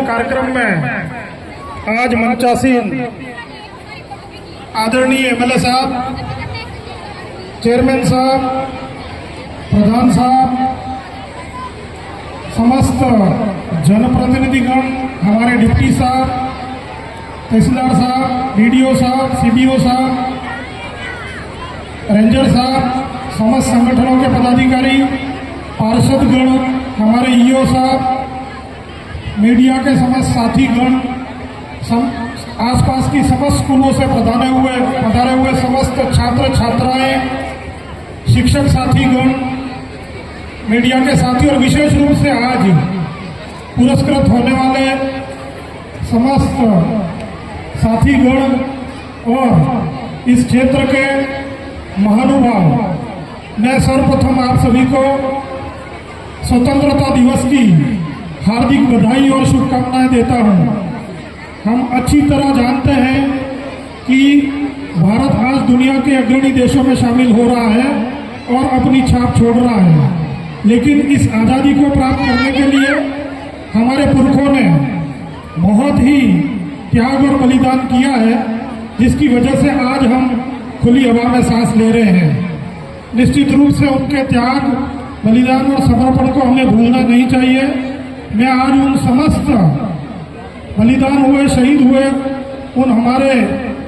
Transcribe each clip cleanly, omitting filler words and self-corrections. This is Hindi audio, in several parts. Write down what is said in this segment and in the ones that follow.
कार्यक्रम में आज मंचासीन आदरणीय एमएलए साहब, चेयरमैन साहब, प्रधान साहब, समस्त जनप्रतिनिधिगण, हमारे डिप्टी साहब, तहसीलदार साहब, डीडीओ साहब, सीडीओ साहब, रेंजर साहब, समस्त संगठनों के पदाधिकारी, पार्षदगण, हमारे ईओ साहब, मीडिया के समस्त साथीगण, आसपास की समस्त स्कूलों से पधारे हुए समस्त छात्र छात्राएं, शिक्षक साथीगण, मीडिया के साथी और विशेष रूप से आज पुरस्कृत होने वाले समस्त साथीगण और इस क्षेत्र के महानुभाव, मैं सर्वप्रथम आप सभी को स्वतंत्रता दिवस की हार्दिक बधाई और शुभकामनाएं देता हूं। हम अच्छी तरह जानते हैं कि भारत आज दुनिया के अग्रणी देशों में शामिल हो रहा है और अपनी छाप छोड़ रहा है, लेकिन इस आज़ादी को प्राप्त करने के लिए हमारे पुरखों ने बहुत ही त्याग और बलिदान किया है, जिसकी वजह से आज हम खुली हवा में सांस ले रहे हैं। निश्चित रूप से उनके त्याग, बलिदान और समर्पण को हमें भूलना नहीं चाहिए। मैं आज उन समस्त बलिदान हुए, शहीद हुए उन हमारे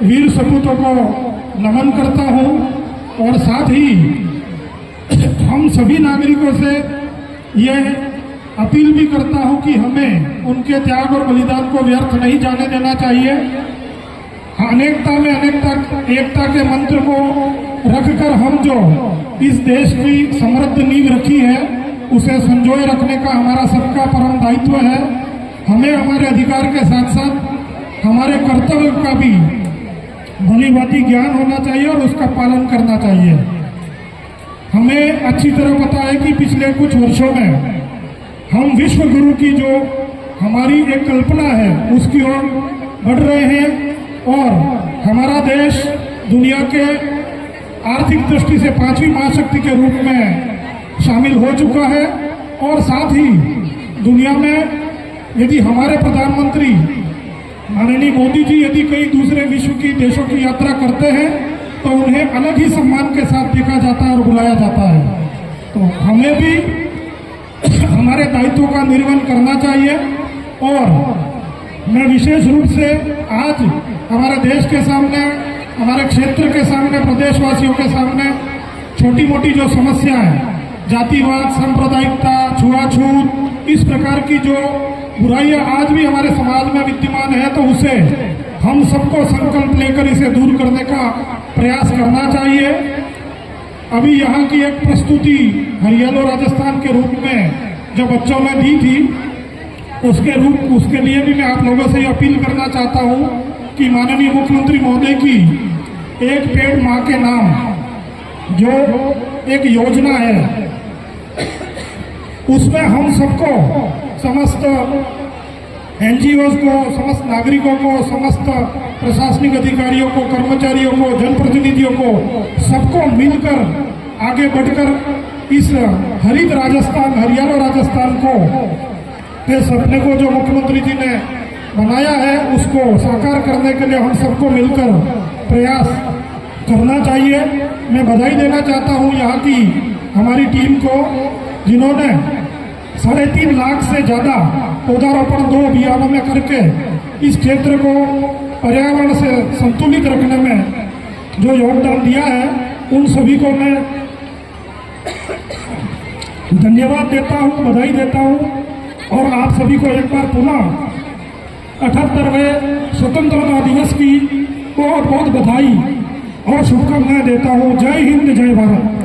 वीर सपूतों को नमन करता हूं और साथ ही हम सभी नागरिकों से यह अपील भी करता हूं कि हमें उनके त्याग और बलिदान को व्यर्थ नहीं जाने देना चाहिए। अनेकता में एकता के मंत्र को रखकर हम जो इस देश की समृद्ध नींव रखी है उसे संजोए रखने का हमारा सबका परम दायित्व है। हमें हमारे अधिकार के साथ साथ हमारे कर्तव्य का भी भली भांति ज्ञान होना चाहिए और उसका पालन करना चाहिए। हमें अच्छी तरह पता है कि पिछले कुछ वर्षों में हम विश्व गुरु की जो हमारी एक कल्पना है उसकी ओर बढ़ रहे हैं और हमारा देश दुनिया के आर्थिक दृष्टि से 5वीं महाशक्ति के रूप में शामिल हो चुका है। और साथ ही दुनिया में यदि हमारे प्रधानमंत्री माननीय मोदी जी यदि कई दूसरे विश्व की देशों की यात्रा करते हैं तो उन्हें अलग ही सम्मान के साथ देखा जाता है और बुलाया जाता है। तो हमें भी हमारे दायित्वों का निर्वहन करना चाहिए। और मैं विशेष रूप से आज हमारे देश के सामने, हमारे क्षेत्र के सामने, प्रदेशवासियों के सामने छोटी मोटी जो समस्याएं, जातिवाद, सांप्रदायिकता, छुआछूत, इस प्रकार की जो बुराइयां आज भी हमारे समाज में विद्यमान है, तो उसे हम सबको संकल्प लेकर इसे दूर करने का प्रयास करना चाहिए। अभी यहाँ की एक प्रस्तुति हरियाणा राजस्थान के रूप में जो बच्चों ने दी थी, उसके लिए भी मैं आप लोगों से अपील करना चाहता हूँ कि माननीय मुख्यमंत्री महोदय की एक पेड़ माँ के नाम जो एक योजना है, उसमें हम सबको, समस्त एनजीओ को, समस्त नागरिकों को, समस्त प्रशासनिक अधिकारियों को, कर्मचारियों को, जनप्रतिनिधियों को, सबको मिलकर आगे बढ़कर इस हरित राजस्थान, हरियाणा राजस्थान को के सपने को जो मुख्यमंत्री जी ने बनाया है उसको साकार करने के लिए हम सबको मिलकर प्रयास करना चाहिए। मैं बधाई देना चाहता हूं यहाँ की हमारी टीम को, जिन्होंने 3.5 लाख से ज़्यादा पौधारोपण 2 अभियानों में करके इस क्षेत्र को पर्यावरण से संतुलित रखने में जो योगदान दिया है, उन सभी को मैं धन्यवाद देता हूं, बधाई देता हूं। और आप सभी को एक बार पुनः 78वें स्वतंत्रता दिवस की बहुत बहुत बधाई और शुभकामनाएं देता हूं। जय हिंद, जय भारत।